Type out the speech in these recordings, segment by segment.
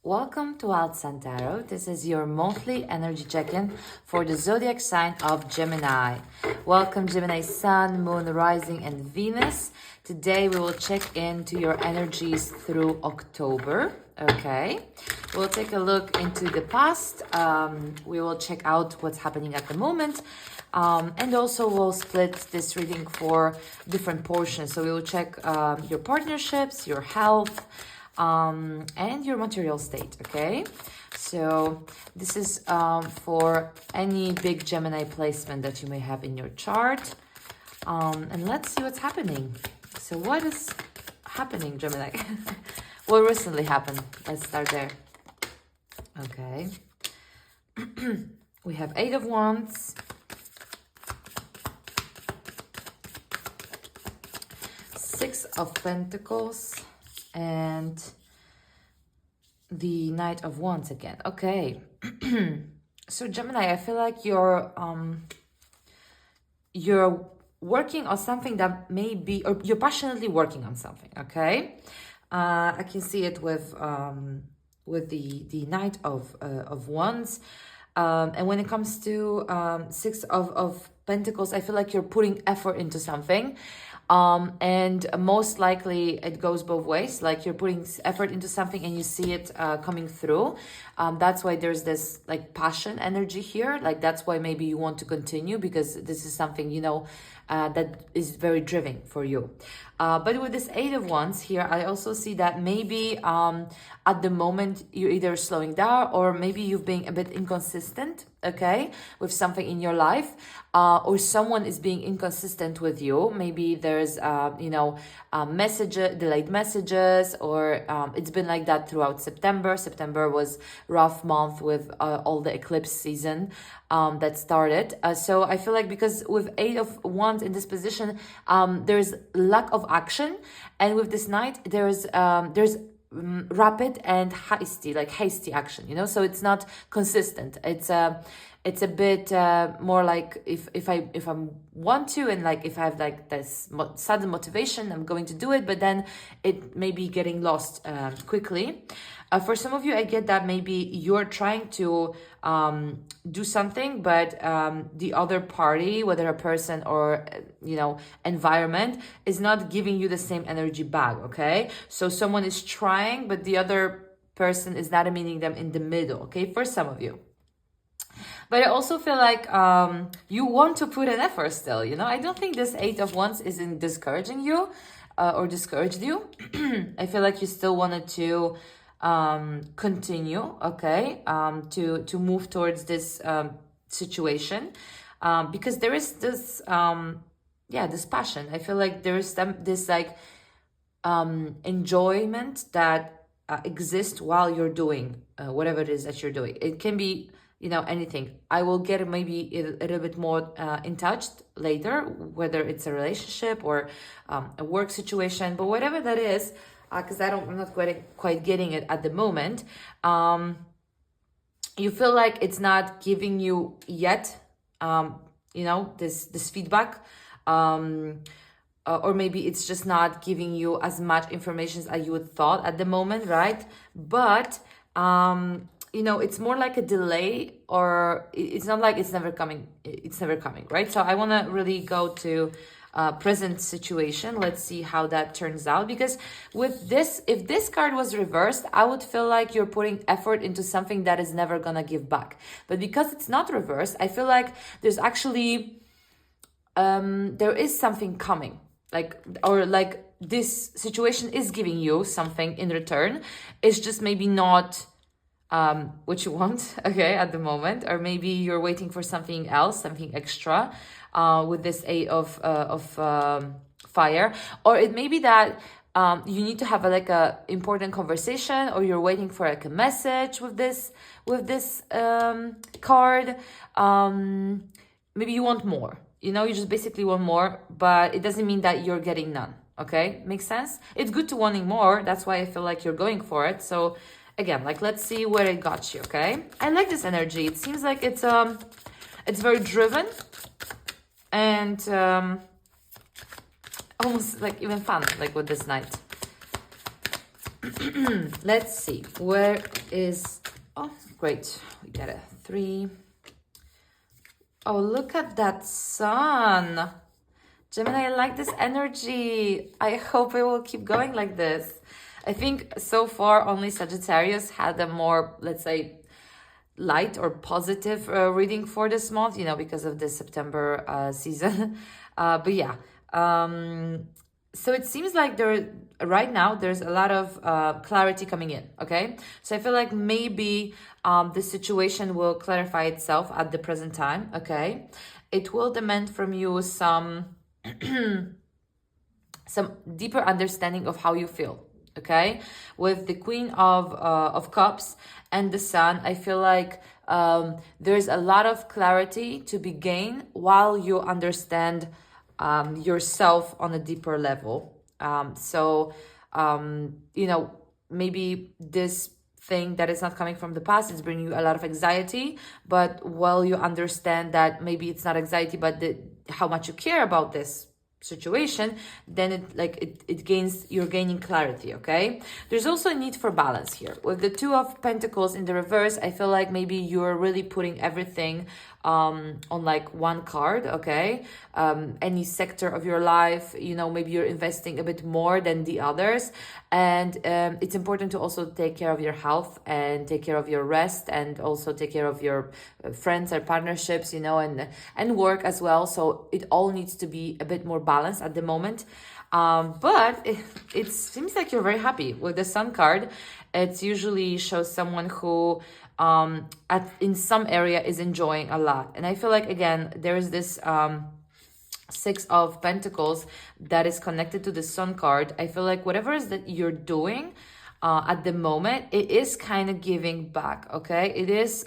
Welcome to Wild Sun Tarot. This is your monthly energy check-in for the zodiac sign of Gemini. Welcome Gemini Sun, Moon, Rising and Venus. Today we will check into your energies through October. Okay, we'll take a look into the past. We will check out what's happening at the moment. And also we'll split this reading for different portions. So we will check your partnerships, your health, and your material state. Okay, so this is for any big Gemini placement that you may have in your chart, and let's see what's happening. So what is happening, Gemini? What recently happened? Let's start there. Okay. We have 8 of Wands, Six of Pentacles, and the Knight of Wands again. Okay. So Gemini, I feel like you're working on something that may be, or you're passionately working on something. Okay. I can see it with the Knight of Wands. And when it comes to Six of Pentacles, I feel like you're putting effort into something. And most likely it goes both ways, like you're putting effort into something and you see it coming through. That's why there's this like passion energy here. Like that's why maybe you want to continue, because this is something, you know, that is very driven for you. But with this 8 of Wands here, I also see that maybe at the moment you're either slowing down or maybe you've been a bit inconsistent, okay, with something in your life, or someone is being inconsistent with you. Maybe there's, delayed messages, or it's been like that throughout September. September was rough month with all the eclipse season that started. So I feel like because with 8 of Wands in this position, there's lack of action, and with this Knight there's rapid and hasty action, you know, so it's not consistent. It's a bit more like if I want to, and like if I have like this sudden motivation, I'm going to do it, but then it may be getting lost quickly. For some of you, I get that maybe you're trying to do something, but the other party, whether a person or, environment, is not giving you the same energy back, okay? So someone is trying, but the other person is not meeting them in the middle, okay, for some of you. But I also feel like you want to put an effort still, you know? I don't think this 8 of Wands isn't discouraging you or discouraged you. I feel like you still wanted to continue, okay, to move towards this situation, because there is this this passion. I feel like there is this like enjoyment that exists while you're doing whatever it is that you're doing. It can be, anything. I will get maybe a little bit more in touch later, whether it's a relationship or a work situation, but whatever that is, because I'm not quite getting it at the moment. You feel like it's not giving you yet, this feedback, or maybe it's just not giving you as much information as you would thought at the moment, right? But it's more like a delay, or it's not like it's never coming. It's never coming, right? So I want to really go to present situation. Let's see how that turns out, because with this, if this card was reversed, I would feel like you're putting effort into something that is never gonna give back. But because it's not reversed, I feel like there's actually there is something coming, like this situation is giving you something in return. It's just maybe not what you want, okay, at the moment, or maybe you're waiting for something else, something extra, with this 8 of fire, or it may be that you need to have a important conversation, or you're waiting for like a message with this card. Maybe you want more, you just basically want more, but it doesn't mean that you're getting none. Okay, makes sense? It's good to wanting more. That's why I feel like you're going for it. So again, let's see where it got you. Okay, I like this energy. It seems like it's very driven and almost like even fun, like with this Knight. Let's see. Where is... Oh, great. We got a 3. Oh, look at that sun. Gemini, I like this energy. I hope it will keep going like this. I think so far only Sagittarius had a more, let's say, light or positive reading for this month, because of the September season. But yeah, so it seems like right now there's a lot of clarity coming in. Okay, so I feel like maybe the situation will clarify itself at the present time. Okay, it will demand from you some deeper understanding of how you feel. Okay, with the Queen of Cups and the Sun, I feel like there's a lot of clarity to be gained while you understand yourself on a deeper level. Maybe this thing that is not coming from the past is bringing you a lot of anxiety, but while you understand that maybe it's not anxiety, but how much you care about this situation, then you're gaining clarity. Okay, there's also a need for balance here with the Two of Pentacles in the reverse. I feel like maybe you're really putting everything on like one card. Okay, any sector of your life, maybe you're investing a bit more than the others, and it's important to also take care of your health and take care of your rest, and also take care of your friends or partnerships, and work as well. So it all needs to be a bit more balanced at the moment. But it seems like you're very happy with the Sun card. It usually shows someone who in some area is enjoying a lot. And I feel like, again, there is this Six of Pentacles that is connected to the Sun card. I feel like whatever it is that you're doing at the moment, it is kind of giving back. Okay, it is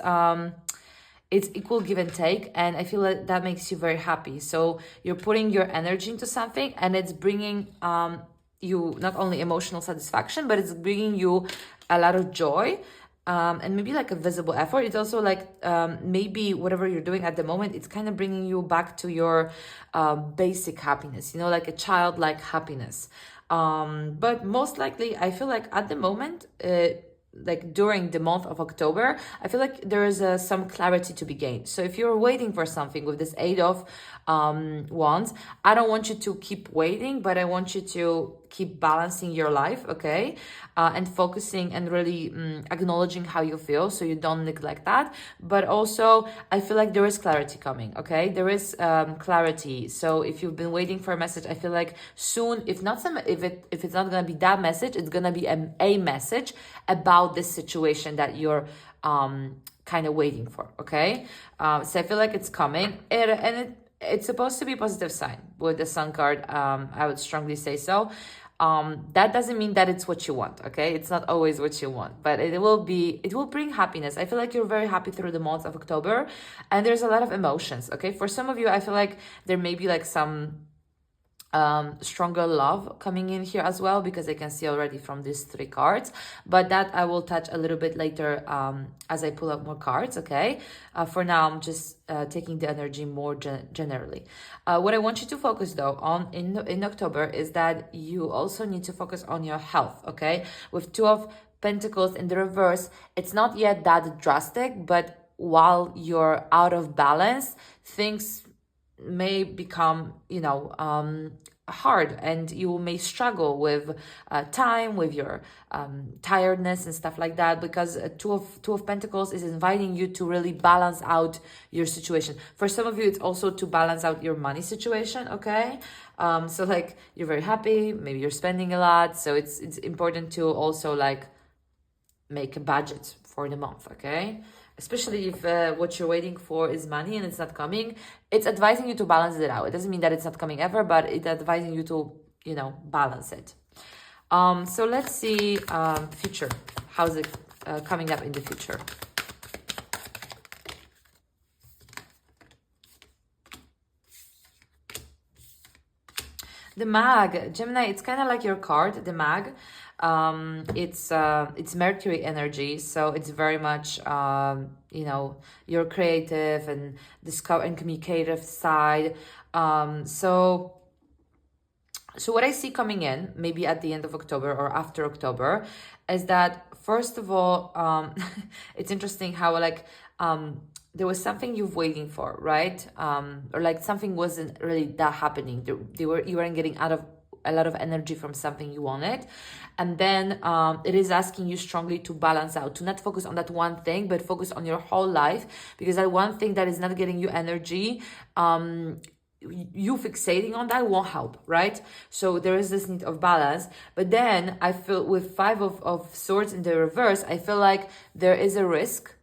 it's equal give and take, and I feel like that makes you very happy. So you're putting your energy into something, and it's bringing you not only emotional satisfaction, but it's bringing you a lot of joy, and maybe like a visible effort. It's also like maybe whatever you're doing at the moment, it's kind of bringing you back to your basic happiness, like a childlike happiness. But most likely, I feel like at the moment, like during the month of October, I feel like there is some clarity to be gained. So if you're waiting for something with this Eight of Wands, I don't want you to keep waiting, but I want you to keep balancing your life, okay? And focusing and really acknowledging how you feel, so you don't neglect that. But also, I feel like there is clarity coming, okay? There is clarity. So if you've been waiting for a message, I feel like soon, if it's not gonna be that message, it's gonna be a message about this situation that you're kind of waiting for, okay? So I feel like it's coming, it's supposed to be a positive sign with the Sun card. I would strongly say so. That doesn't mean that it's what you want, okay? It's not always what you want, but it will bring happiness. I feel like you're very happy through the month of October, and there's a lot of emotions, okay? For some of you, I feel like there may be like some stronger love coming in here as well, because I can see already from these 3 cards, but that I will touch a little bit later as I pull up more cards. Okay, for now I'm just taking the energy more generally. What I want you to focus though on in October is that you also need to focus on your health. Okay, with Two of Pentacles in the reverse, it's not yet that drastic, but while you're out of balance, things may become hard, and you may struggle with time, with your tiredness and stuff like that, because two of Pentacles is inviting you to really balance out your situation. For some of you, it's also to balance out your money situation. Okay, so like you're very happy, maybe you're spending a lot, so it's important to also like make a budget for the month. Okay, especially if what you're waiting for is money and it's not coming, it's advising you to balance it out. It doesn't mean that it's not coming ever, but it's advising you to, balance it. So let's see future. How's it coming up in the future? The Mag, Gemini, it's kind of like your card, the Mag. It's Mercury energy, so it's very much your creative and discover and communicative side. So So what I see coming in, maybe at the end of October or after October, is that first of all, it's interesting how like there was something you've waiting for, right? Or like something wasn't really that happening. You weren't getting out of a lot of energy from something you wanted, and then it is asking you strongly to balance out, to not focus on that one thing, but focus on your whole life, because that one thing that is not getting you energy, you fixating on that won't help, right? So there is this need of balance. But then I feel with Five of Swords in the reverse, I feel like there is a risk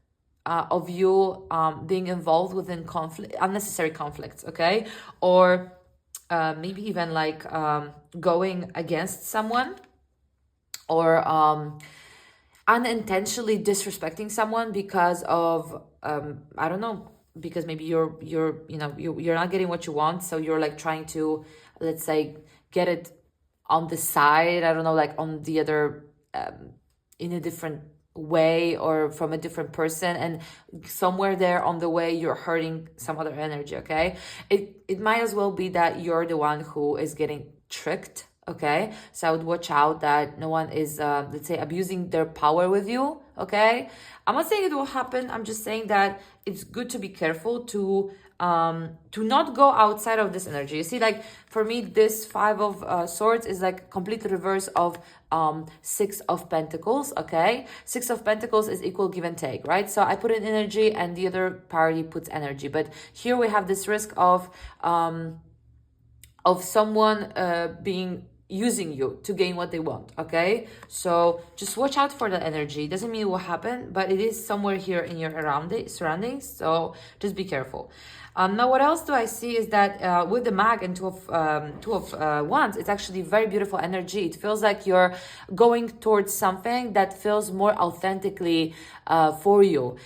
of you being involved within conflict, unnecessary conflicts, okay? Or maybe even like going against someone, or unintentionally disrespecting someone because of I don't know, because maybe you're not getting what you want, so you're like trying to, let's say, get it on the side, I don't know, like on the other, in a different way or from a different person, and somewhere there on the way you're hurting some other energy, okay? It might as well be that you're the one who is getting tricked, okay? So I would watch out that no one is let's say abusing their power with you, okay? I'm not saying it will happen, I'm just saying that it's good to be careful to not go outside of this energy. You see, like for me, this Five of Swords is like complete reverse of Six of Pentacles, okay? Six of Pentacles is equal give and take, right? So I put in energy and the other party puts energy, but here we have this risk of someone being using you to gain what they want, okay? So just watch out for the energy. Doesn't mean it will happen, but it is somewhere here in your surroundings, so just be careful. Now, what else do I see is that with the Mag and Two of Wands, it's actually very beautiful energy. It feels like you're going towards something that feels more authentically for you.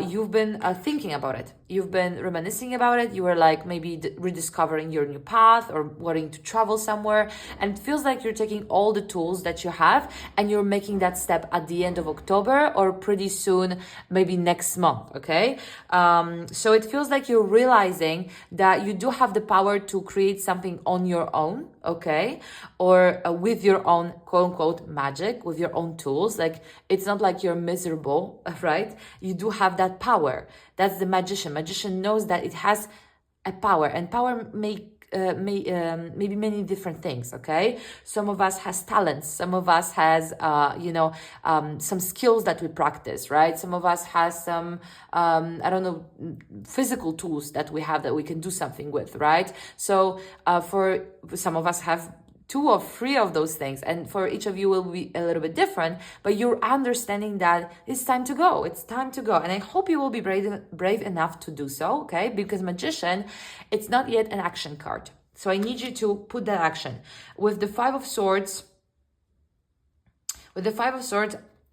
You've been thinking about it. You've been reminiscing about it. You were like maybe rediscovering your new path or wanting to travel somewhere. And it feels like you're taking all the tools that you have and you're making that step at the end of October or pretty soon, maybe next month, okay? So it feels like you're realizing that you do have the power to create something on your own, okay? Or with your own quote unquote magic, with your own tools. Like it's not like you're miserable, right? You do have that power. That's the magician. Magician knows that it has a power, and power maybe many different things, okay? Some of us has talents, some of us has some skills that we practice, right? Some of us has some I don't know, physical tools that we have that we can do something with, right? So for some of us have two or three of those things, and for each of you will be a little bit different, but you're understanding that it's time to go. It's time to go, and I hope you will be brave enough to do so, okay? Because Magician, it's not yet an action card, so I need you to put that action. With the Five of Swords,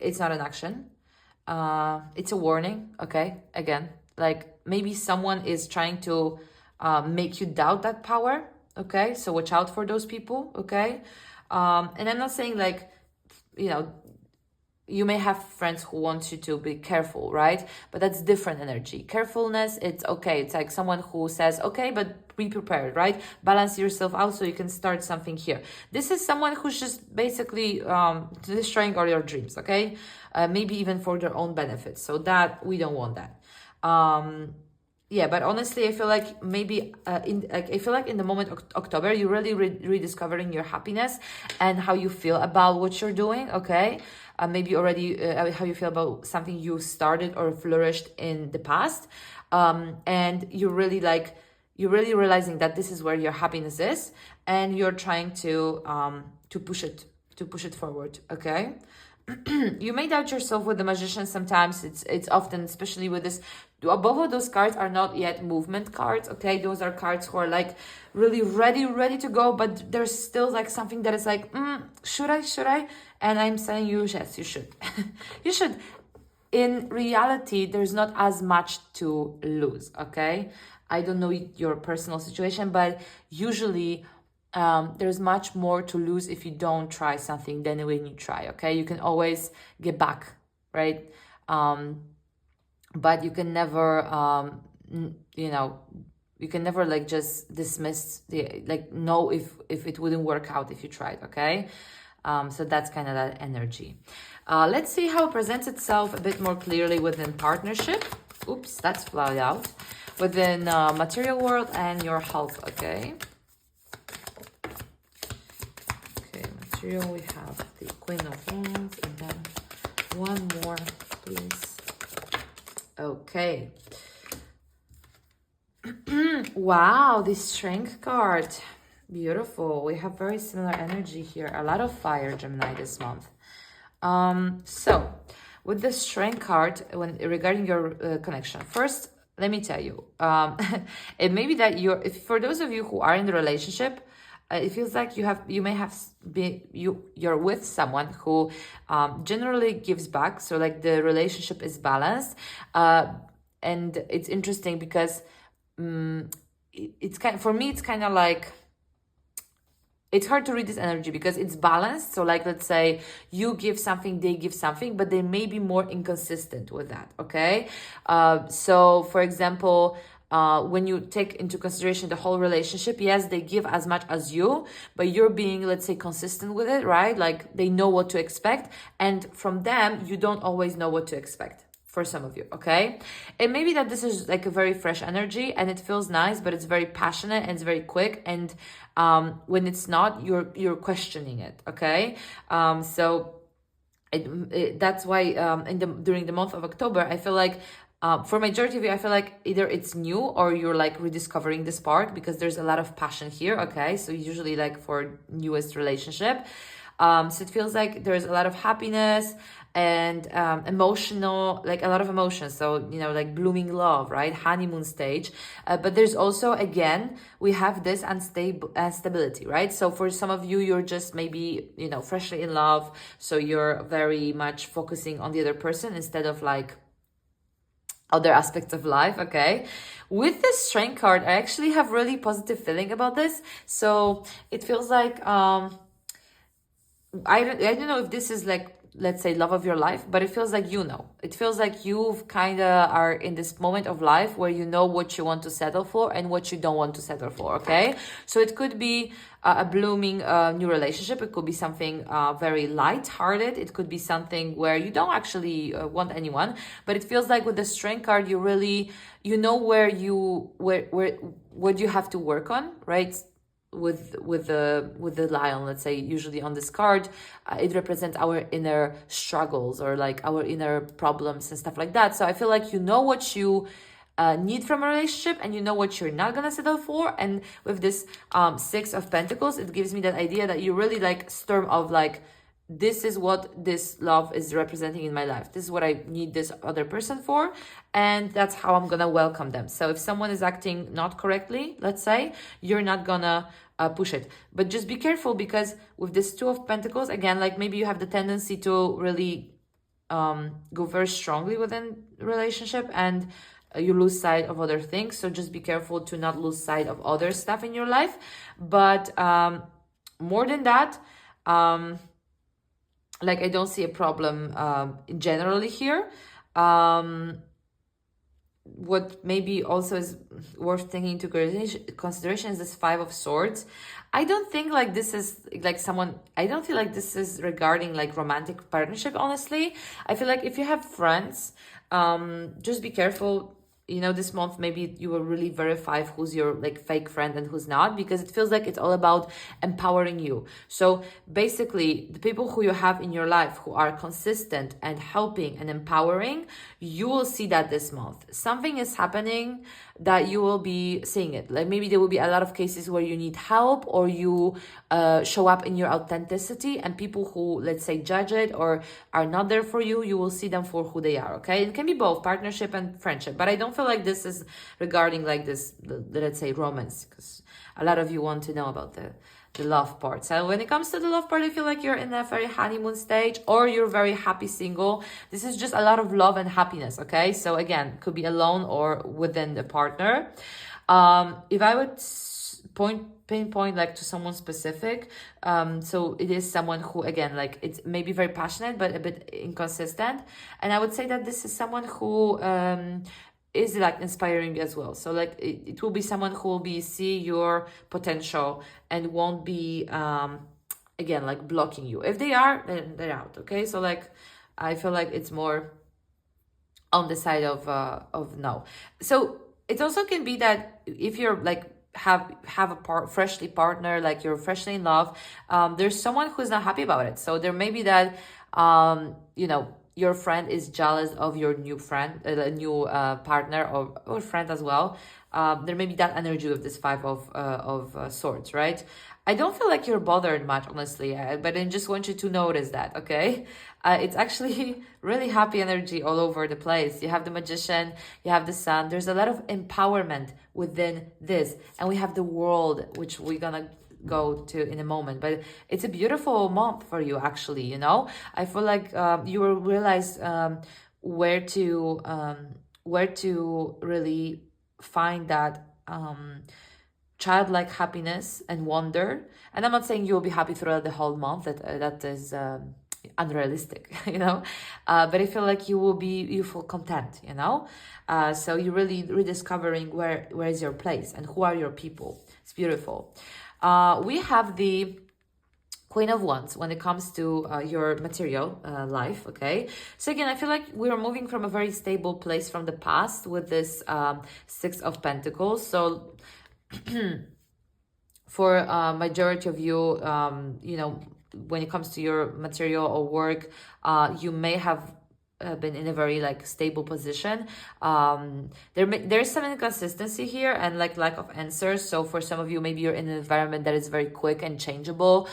it's not an action. It's a warning, okay? Again, like maybe someone is trying to make you doubt that power. Okay, so watch out for those people, okay? And I'm not saying like, you may have friends who want you to be careful, right? But that's different energy. Carefulness, it's okay. It's like someone who says, okay, but be prepared, right? Balance yourself out so you can start something here. This is someone who's just basically destroying all your dreams, okay? Maybe even for their own benefits. So that, we don't want that. Yeah, but honestly, I feel like maybe I feel like in the moment of October, you're really rediscovering your happiness and how you feel about what you're doing, okay? Maybe already how you feel about something you started or flourished in the past. And you're really realizing that this is where your happiness is, and you're trying to push it forward, okay? You may doubt yourself with the Magician sometimes. It's often, especially with this, both of those cards are not yet movement cards, okay? Those are cards who are like really ready to go, but there's still like something that is like, should I? And I'm saying you, yes, you should. You should. In reality, there's not as much to lose, okay? I don't know your personal situation, but usually there's much more to lose if you don't try something than when you try, okay? You can always get back, right? But you can never, you can never like just dismiss the, like, know if it wouldn't work out if you tried, okay? So that's kind of that energy. Let's see how it presents itself a bit more clearly within partnership. Oops, that's fly out. Within material world and your health, okay? Okay, material, we have the Queen of Wands, and then one more, please. Okay. Wow, the Strength card. Beautiful. We have very similar energy here. A lot of fire, Gemini, this month. So with the Strength card, when regarding your connection, first, let me tell you, it may be that for those of you who are in the relationship, it feels like you're with someone who generally gives back. So like the relationship is balanced, and it's interesting because it's for me, it's kind of like, it's hard to read this energy because it's balanced. So like, let's say you give something, they give something, but they may be more inconsistent with that, okay? So for example, when you take into consideration the whole relationship, yes, they give as much as you, but you're being, let's say, consistent with it, right? Like they know what to expect. And from them, you don't always know what to expect. For some of you, okay? It may be that this is like a very fresh energy and it feels nice, but it's very passionate and it's very quick. And when it's not, you're questioning it, okay? So that's why during the month of October, I feel like for majority of you, I feel like either it's new or you're like rediscovering this part because there's a lot of passion here, okay? So usually like for newest relationship. So it feels like there's a lot of happiness and emotional, like a lot of emotions. So, you know, like blooming love, right? Honeymoon stage. But there's also, again, we have this instability, right? So for some of you, you're just maybe, you know, freshly in love. So you're very much focusing on the other person instead of like other aspects of life, okay? With the Strength card, I actually have really positive feeling about this. So it feels like, I don't know if this is like, let's say, love of your life, but it feels like, you know, it feels like you've kind of are in this moment of life where you know what you want to settle for and what you don't want to settle for, okay? So it could be a blooming new relationship. It could be something very light-hearted. It could be something where you don't actually want anyone, but it feels like with the Strength card, you really, you know where what you have to work on, right? With the lion, let's say, usually on this card, it represents our inner struggles or like our inner problems and stuff like that. So I feel like you know what you need from a relationship and you know what you're not gonna settle for. And with this Six of Pentacles, it gives me that idea that you really like storm of like, this is what this love is representing in my life. This is what I need this other person for. And that's how I'm gonna welcome them. So if someone is acting not correctly, let's say, you're not gonna push it. But just be careful because with this Two of Pentacles, again, like maybe you have the tendency to really go very strongly within relationship and you lose sight of other things. So just be careful to not lose sight of other stuff in your life. But more than that, like I don't see a problem generally here. What maybe also is worth taking into consideration is this Five of Swords. I don't think like this is like I don't feel like this is regarding like romantic partnership, honestly. I feel like if you have friends, just be careful. You know, this month, maybe you will really verify who's your like fake friend and who's not, because it feels like it's all about empowering you. So basically, the people who you have in your life who are consistent and helping and empowering, you will see that this month. Something is happening that you will be seeing it. Like maybe there will be a lot of cases where you need help or you show up in your authenticity, and people who, let's say, judge it or are not there for you, you will see them for who they are, okay? It can be both partnership and friendship, but I don't feel like this is regarding like this, let's say, romance, because a lot of you want to know about the love part. So when it comes to the love part, I feel like you're in a very honeymoon stage or you're very happy single. This is just a lot of love and happiness, okay? So again, could be alone or within the partner. If I would pinpoint like to someone specific, so it is someone who, again, like it's maybe very passionate but a bit inconsistent, and I would say that this is someone who is like inspiring as well. So like it will be someone who will be see your potential and won't be again like blocking you. If they are, then they're out. Okay, so like I feel like it's more on the side of no. So it also can be that if you're like have a freshly partner, like you're freshly in love, there's someone who's not happy about it. So there may be that you know, your friend is jealous of your new friend, new partner or friend as well. There may be that energy with this five of swords, right? I don't feel like you're bothered much, honestly, but I just want you to notice that, okay? It's actually really happy energy all over the place. You have the magician, you have the sun. There's a lot of empowerment within this. And we have the world, which we're gonna go to in a moment. But it's a beautiful month for you, actually, you know? I feel like you will realize where to really find that childlike happiness and wonder. And I'm not saying you will be happy throughout the whole month. That is unrealistic, you know. But I feel like you feel content, you know. So you're really rediscovering where is your place and who are your people. It's beautiful. We have the Queen of Wands when it comes to your material life, okay? So again, I feel like we're moving from a very stable place from the past with this Six of Pentacles. So for majority of you, you know, when it comes to your material or work, you may have been in a very like stable position. There's some inconsistency here and like lack of answers. So for some of you, maybe you're in an environment that is very quick and changeable.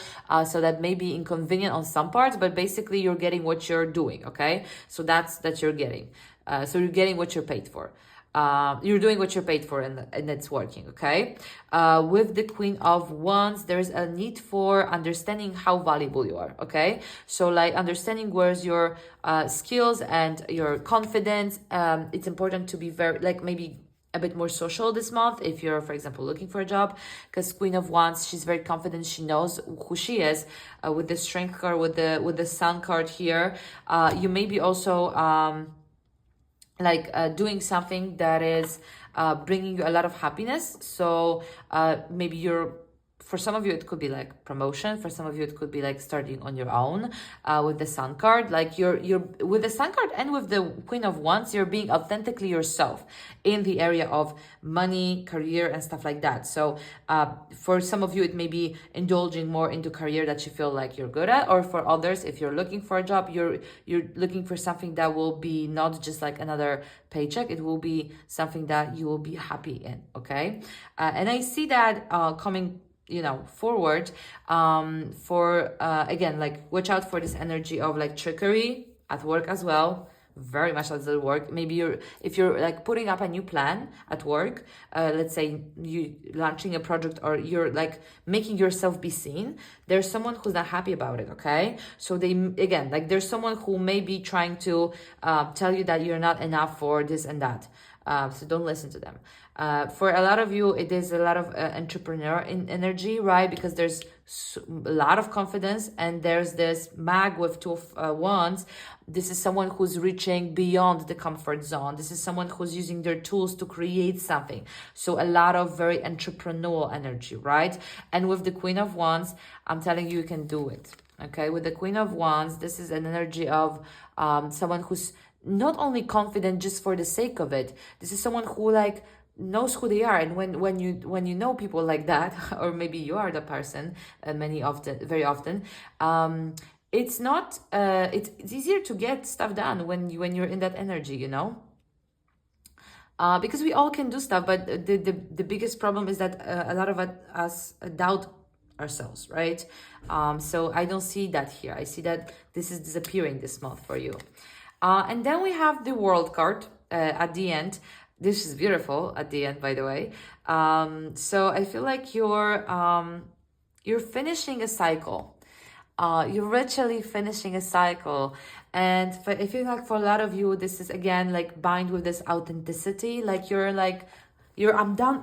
So that may be inconvenient on some parts, but basically you're getting what you're doing. Okay, so that you're getting. So you're getting what you're paid for. You're doing what you're paid for and it's working, okay? With the Queen of Wands, there's a need for understanding how valuable you are, okay? So like understanding where's your skills and your confidence. It's important to be very, like maybe a bit more social this month if you're, for example, looking for a job, because Queen of Wands, she's very confident, she knows who she is. With the Strength card, with the Sun card here, you may be also doing something that is bringing you a lot of happiness. So maybe for some of you, it could be like promotion. For some of you, it could be like starting on your own with the Sun card. Like you're with the Sun card and with the Queen of Wands, you're being authentically yourself in the area of money, career, and stuff like that. So for some of you, it may be indulging more into career that you feel like you're good at, or for others, if you're looking for a job, you're looking for something that will be not just like another paycheck. It will be something that you will be happy in. Okay, and I see that coming, you know, forward for again, like watch out for this energy of like trickery at work as well. Very much at the work. Maybe if you're like putting up a new plan at work, let's say you launching a project or you're like making yourself be seen, there's someone who's not happy about it, okay? So they, again, like there's someone who may be trying to tell you that you're not enough for this and that. So don't listen to them. For a lot of you, it is a lot of entrepreneur energy, right? Because there's a lot of confidence and there's this mag with Two of Wands. This is someone who's reaching beyond the comfort zone. This is someone who's using their tools to create something. So a lot of very entrepreneurial energy, right? And with the Queen of Wands, I'm telling you, you can do it. Okay, with the Queen of Wands, this is an energy of someone who's not only confident just for the sake of it. This is someone who like knows who they are, and when you know people like that, or maybe you are the person, very often, it's not it's easier to get stuff done when you're in that energy, you know. Because we all can do stuff, but the biggest problem is that a lot of us doubt ourselves, right? So I don't see that here. I see that this is disappearing this month for you. And then we have the World card at the end. This is beautiful at the end, by the way. So I feel like you're finishing a cycle. You're literally finishing a cycle. And I feel like for a lot of you, this is again like bind with this authenticity. Like you're done.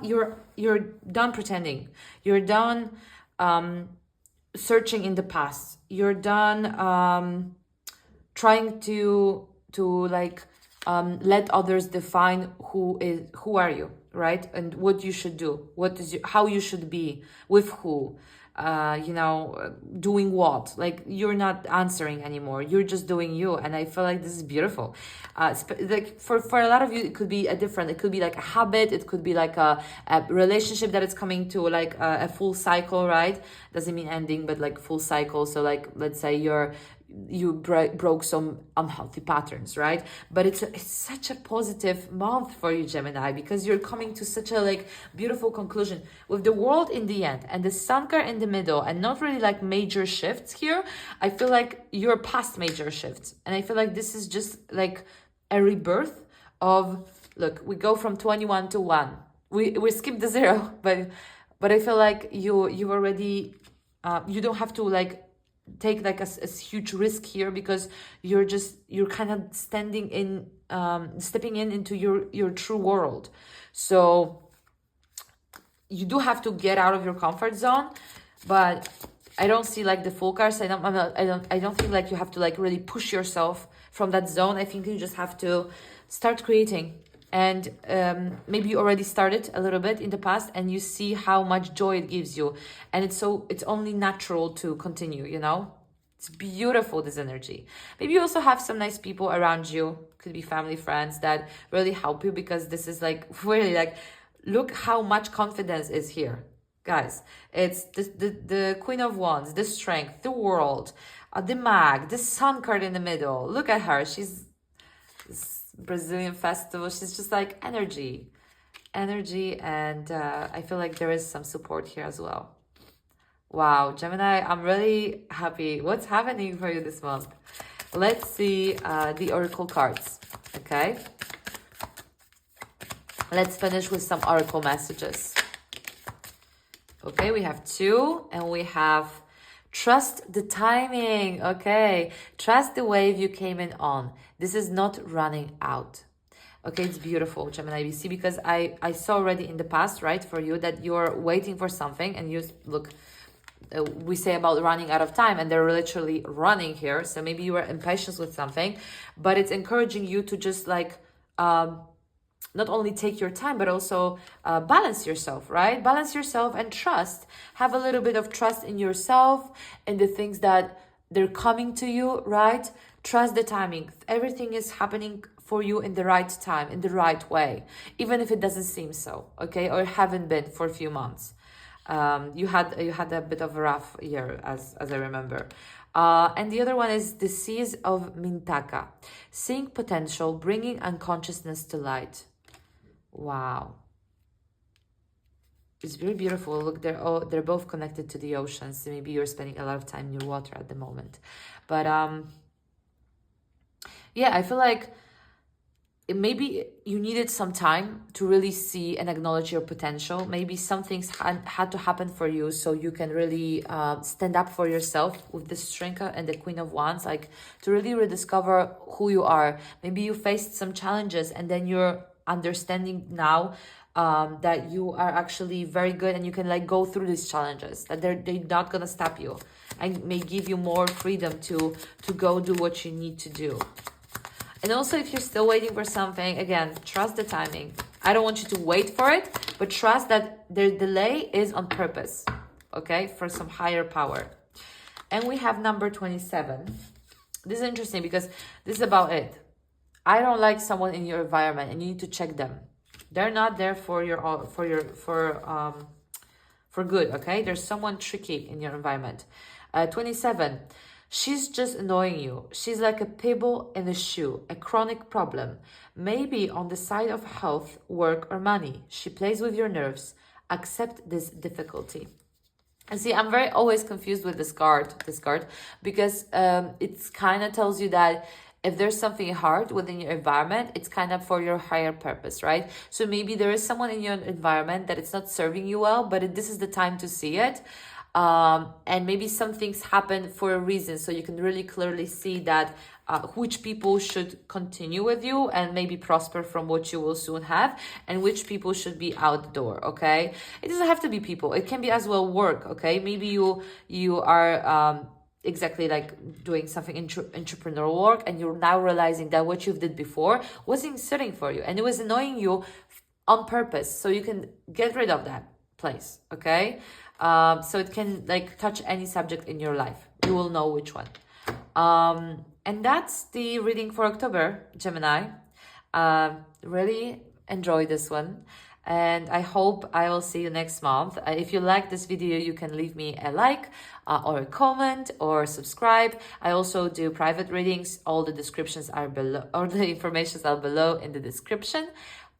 You're done pretending. You're done searching in the past. You're done trying to like let others define who are you, right? And what you should do, how you should be, with who, doing what. Like, you're not answering anymore, you're just doing you. And I feel like this is beautiful. Like for a lot of you, it could be it could be like a habit, it could be like a relationship that is coming to like a full cycle, right? Doesn't mean ending, but like full cycle. So like, let's say you broke some unhealthy patterns, right? But it's such a positive month for you, Gemini, because you're coming to such a like beautiful conclusion with the world in the end and the sun card in the middle, and not really like major shifts here. I feel like you're past major shifts, and I feel like this is just like a rebirth of, look, we go from 21 to 1. We skip the 0, but I feel like you already you don't have to like take like a huge risk here, because you're kind of stepping in into your true world. So you do have to get out of your comfort zone, but I don't see like the full cards. I don't think like you have to like really push yourself from that zone. I think you just have to start creating. And maybe you already started a little bit in the past, and you see how much joy it gives you, and it's only natural to continue, it's beautiful, this energy. Maybe you also have some nice people around you, could be family, friends, that really help you, because this is like really like, look how much confidence is here, guys. It's the Queen of Wands, the Strength, the World, the Mag, the Sun card in the middle. Look at her, she's Brazilian festival. She's just like energy, and I feel like there is some support here as well. Wow, Gemini, I'm really happy. What's happening for you this month? Let's see the oracle cards. Okay, let's finish with some oracle messages. Okay, we have 2, and we have trust the timing. Okay, trust the wave you came in on. This is not running out. Okay, it's beautiful, Gemini. You see, because I saw already in the past, right, for you, that you're waiting for something, and you look, we say about running out of time, and they're literally running here. So maybe you were impatient with something, but it's encouraging you to just like not only take your time, but also balance yourself, right? Balance yourself and trust. Have a little bit of trust in yourself and the things that they're coming to you, right? Trust the timing. Everything is happening for you in the right time, in the right way, even if it doesn't seem so, okay? Or haven't been for a few months. You had a bit of a rough year, as I remember. And the other one is the Seas of Mintaka. Seeing potential, bringing unconsciousness to light. Wow. It's very beautiful. Look, they're both connected to the oceans. So maybe you're spending a lot of time near water at the moment. But yeah, I feel like maybe you needed some time to really see and acknowledge your potential. Maybe some things had to happen for you so you can really stand up for yourself with the Strength and the Queen of Wands, like to really rediscover who you are. Maybe you faced some challenges, and then you're understanding now that you are actually very good, and you can like go through these challenges, that they're not gonna stop you, and may give you more freedom to go do what you need to do. And also, if you're still waiting for something, again, trust the timing. I don't want you to wait for it, but trust that the delay is on purpose, okay, for some higher power. And we have number 27. This is interesting because this is about it. I don't like someone in your environment, and you need to check them. They're not there for good, okay? There's someone tricky in your environment. 27. She's just annoying you. She's like a pebble in a shoe, a chronic problem. Maybe on the side of health, work, or money. She plays with your nerves. Accept this difficulty. And see, I'm very always confused with this card, because it kind of tells you that if there's something hard within your environment, it's kind of for your higher purpose, right? So maybe there is someone in your environment that it's not serving you well, but this is the time to see it. And maybe some things happen for a reason, so you can really clearly see that which people should continue with you and maybe prosper from what you will soon have, and which people should be out the door, okay? It doesn't have to be people, it can be as well work, okay? Maybe you are exactly like doing something entrepreneurial work, and you're now realizing that what you did before wasn't sitting for you and it was annoying you on purpose, so you can get rid of that place. Okay, so it can like touch any subject in your life, you will know which one. And that's the reading for October, Gemini. Really enjoy this one, and I hope I will see you next month. If you like this video, you can leave me a like or a comment or subscribe. I also do private readings. All the descriptions are below, or the informations are below in the description.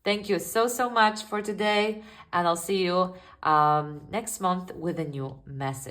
Thank you so much for today, and I'll see you next month with a new message.